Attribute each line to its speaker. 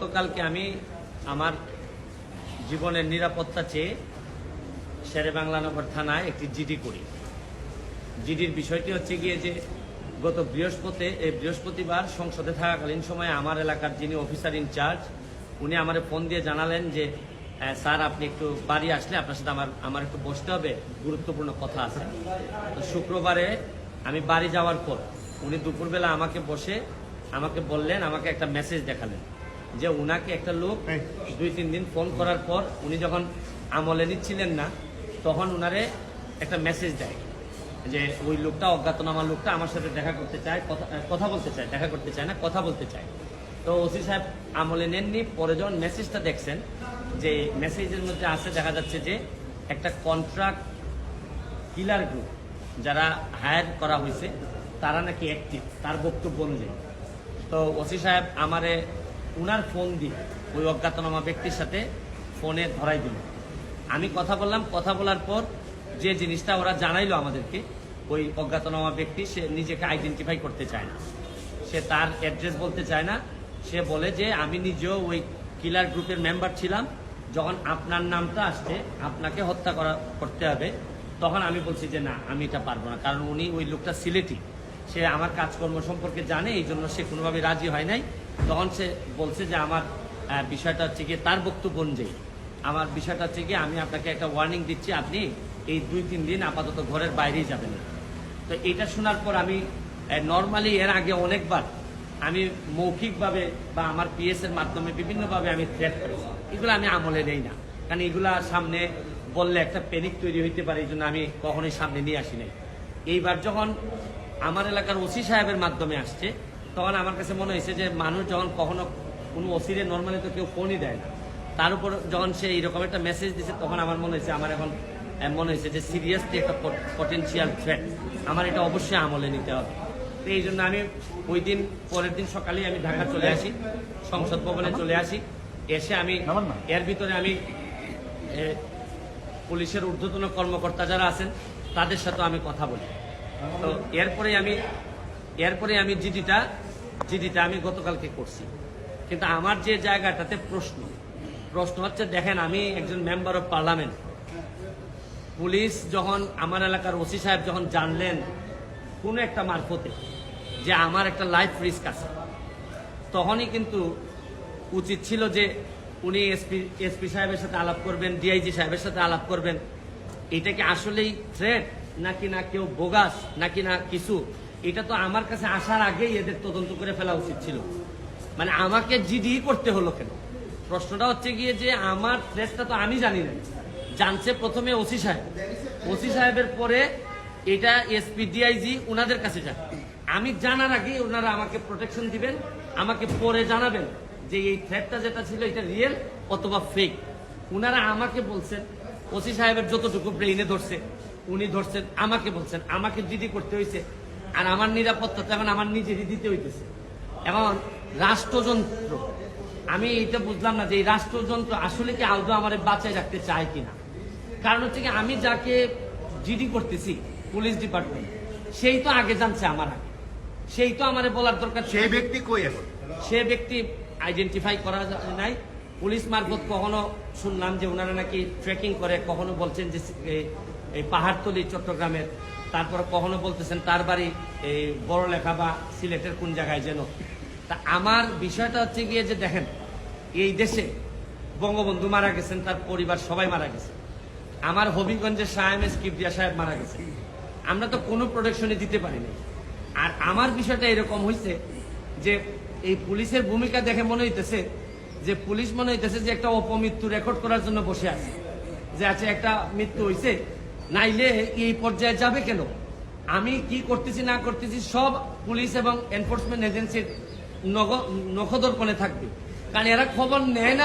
Speaker 1: গতকালকে আমি আমার জীবনের নিরাপত্তা চেয়ে শেরেবাংলানগর থানায় একটি জিডি করি। জিডির বিষয়টি হচ্ছে গিয়ে যে গত বৃহস্পতিবার সংসদে থাকাকালীন সময়ে আমার এলাকার যিনি অফিসার ইনচার্জ উনি আমার ফোন দিয়ে জানালেন যে স্যার আপনি একটু বাড়ি আসলে আপনার সাথে আমার একটু বসতে হবে, গুরুত্বপূর্ণ কথা আছে। তো শুক্রবারে আমি বাড়ি যাওয়ার পর উনি দুপুরবেলা আমাকে বললেন, আমাকে একটা মেসেজ দেখালেন যে উনাকে একটা লোক 2-3 দিন ফোন করার পর উনি যখন আমলে নিচ্ছিলেন না তখন উনারে একটা মেসেজ দেয় যে ওই লোকটা, অজ্ঞাতনামা লোকটা আমার সাথে দেখা করতে চায়, কথা বলতে চায়, দেখা করতে চায় না, কথা বলতে চায়। তো ওসি সাহেব আমলে নেননি। পরে যখন মেসেজটা দেখছেন যে মেসেজের মধ্যে আছে, দেখা যাচ্ছে যে একটা কন্ট্রাক্ট কিলার গ্রুপ যারা হায়ার করা হয়েছে তারা নাকি অ্যাক্টিভ, তার বক্তব্য অনুযায়ী। তো ওসি সাহেব আমারে উনার ফোন দিয়ে ওই অজ্ঞাতনামা ব্যক্তির সাথে ফোনে ধরাই দিল। আমি কথা বললাম, কথা বলার পর যে জিনিসটা ওরা জানাইলো আমাদেরকে, ওই অজ্ঞাতনামা ব্যক্তি সে নিজেকে আইডেন্টিফাই করতে চায় না, সে তার অ্যাড্রেস বলতে চায় না। সে বলে যে আমি নিজেও ওই কিলার গ্রুপের মেম্বার ছিলাম, যখন আপনার নামটা আসছে আপনাকে হত্যা করতে হবে, তখন আমি বলছি যে না আমি এটা পারবো না, কারণ উনি ওই লোকটা সিলেটি, সে আমার কাজকর্ম সম্পর্কে জানে, এই জন্য সে কোনোভাবে রাজি হয় নাই। তখন সে বলছে যে আমার বিষয়টা হচ্ছে গিয়ে, তার বক্তব্য অনুযায়ী আমার বিষয়টা হচ্ছে গিয়ে আমি আপনাকে একটা ওয়ার্নিং দিচ্ছি, আপনি এই 2-3 দিন আপাতত ঘরের বাইরেই যাবেন না। তো এটা শোনার পর আমি নর্মালি এর আগে অনেকবার আমি মৌখিকভাবে বা আমার পিএস এর মাধ্যমে বিভিন্নভাবে আমি থ্রেট করেছি, এগুলো আমি আমলে নেই না, কারণ এগুলা সামনে বললে একটা প্যানিক তৈরি হইতে পারে, এই জন্য আমি কখনোই সামনে নিয়ে আসি নাই। এইবার যখন আমার এলাকার ওসি সাহেবের মাধ্যমে আসছে তখন আমার কাছে মনে হয়েছে যে মানুষ যখন কখনো কোনো ওসিরে নর্মালি তো কেউ ফোনই দেয় না, তার উপর যখন সে এইরকম একটা মেসেজ দিচ্ছে তখন আমার মনে হয়েছে, আমার এখন মনে হয়েছে যে সিরিয়াসলি একটা পটেনশিয়াল থ্রেট, আমার এটা অবশ্যই আমলে নিতে হবে। তো এই জন্য আমি ওই দিন পরের দিন সকালেই আমি ঢাকা চলে আসি, সংসদ ভবনে চলে আসি। এসে আমি এর ভিতরে আমি পুলিশের ঊর্ধ্বতন কর্মকর্তা যারা আছেন তাদের সাথে আমি কথা বলি। তো এরপরে আমি জিডিটা আমি গতকালকে করছি। কিন্তু আমার যে জায়গাটাতে প্রশ্ন হচ্ছে, দেখেন আমি একজন মেম্বার অফ পার্লামেন্ট, পুলিশ যখন আমার এলাকার ওসি সাহেব যখন জানলেন কোনো একটা মারফতে যে আমার একটা লাইফ রিস্ক আছে, তখনই কিন্তু উচিত ছিল যে উনি এসপি সাহেবের সাথে আলাপ করবেন, ডিআইজি সাহেবের সাথে আলাপ করবেন, এটা কি আসলেই থ্রেট নাকি না কেউ বোগাস নাকি না কিছু, এটা তো আমার কাছে আসার আগেই এদের তদন্ত করে ফেলা উচিত ছিল। মানে আমাকে জিডি করতে হলো কেন? প্রশ্নটা হচ্ছে গিয়ে যে আমার থ্রেটটা তো আমি জানি না, জানছে প্রথমে ওসি সাহেবের পরে এটা এসপি ডিআইজি ওনাদের কাছে যান। আমি জানার আগে ওনারা আমাকে প্রোটেকশন দিবেন, আমাকে পরে জানাবেন যে এই থ্রেটটা যেটা ছিল এটা রিয়েল অথবা ফেক। ওনারা আমাকে বলছেন, ওসি সাহেবের যতটুকু ব্রেইনে ধরছে উনি ধরছেন, আমাকে বলছেন, আমাকে জিডি করতে হয়েছে। আর আমার নিরাপত্তা তো এখন আমার নিজেরই দিতে হইতেছে। এখন রাষ্ট্রযন্ত্র, আমি এটা বুঝলাম না যে এই রাষ্ট্রযন্ত্র আসলে কি আদৌ আমার বাঁচায় রাখতে চায় কিনা। কারণ হচ্ছে কি, আমি যাকে জিডি করতেছি পুলিশ ডিপার্টমেন্ট, সেই তো আগে জানছে আমার আগে, সেই তো আমার বলার দরকার।
Speaker 2: সেই ব্যক্তি কই এখন?
Speaker 1: সে ব্যক্তি আইডেন্টিফাই করা নাই। পুলিশ মারফত কখনো শুনলাম যে ওনারা নাকি ট্রেকিং করে, কখনো বলছেন যে এই পাহাড়তলি চট্টগ্রামের, তারপর কখনো বলতেছেন তার বাড়ি এই বড়লেখা বা সিলেটের কোন জায়গায় যেন। তা আমার বিষয়টা হচ্ছে গিয়ে যে দেখেন, এই দেশে বঙ্গবন্ধু মারা গেছেন, তার পরিবার সবাই মারা গেছে, আমার হবিগঞ্জের শাহ এম এস কিবরিয়া সাহেব মারা গেছে, আমরা তো কোনো প্রোটেকশনই দিতে পারিনি। আর আমার বিষয়টা এরকম হয়েছে যে এই পুলিশের ভূমিকা দেখে মনে হইতেছে যে পুলিশ মনে হইতেছে যে একটা অপমৃত্যু রেকর্ড করার জন্য বসে আছে, যে আছে একটা মৃত্যু হয়েছে, নাইলে এই পর্যায়ে যাবে কেন। আমি কি করতেছি না করতেছি সব পুলিশ এবং এনফোর্সমেন্ট এজেন্সির নখদর্পণে থাকবে, কারণ এরা খবর নেয় না।